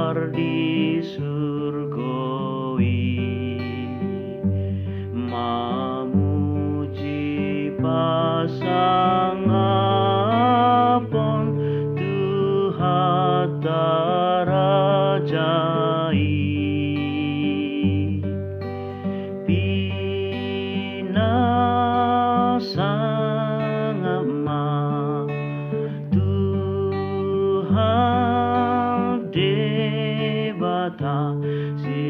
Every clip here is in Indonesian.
ardi surgawi, memuji pasangapun Tuhan terajai. Pinasangama Tuhan debata si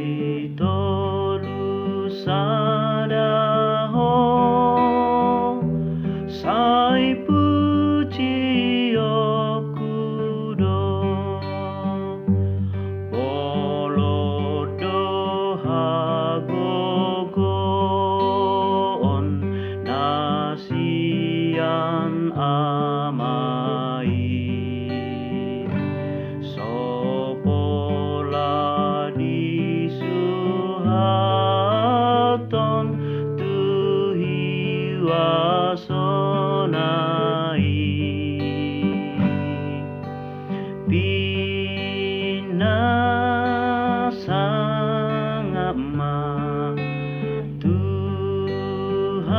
tolu sadaho sai puji okudo bolo doha gogoon nasian amai sopola disuhaton tuhi wasonai pinasangama Tuhan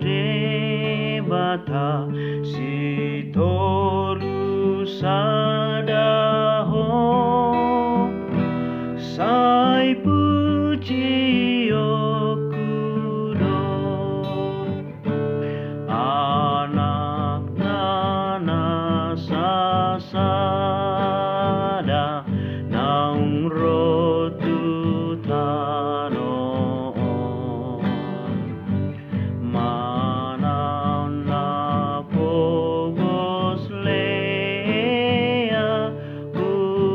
debata si tolu sadaho sai puji okudo anak nana sasada naung rotu tanoon manaon na pogos lea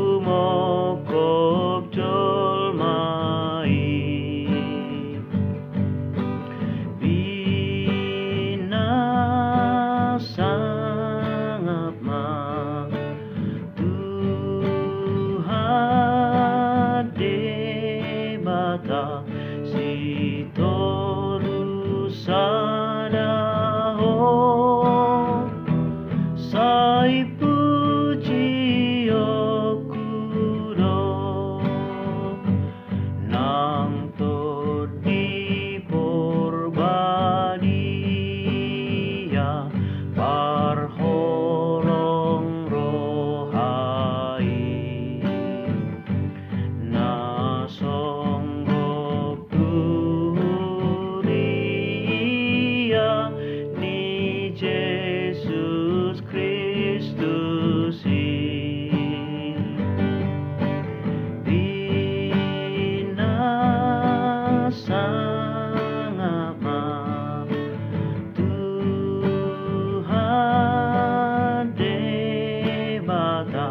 umokop jolmai pinasangapma Tuhan debata si tolu sadaho sai puji okudo nang todi porbadia parholong rohai nasonggop dunia ni Jesus Kristus pinasangama Tuhan debata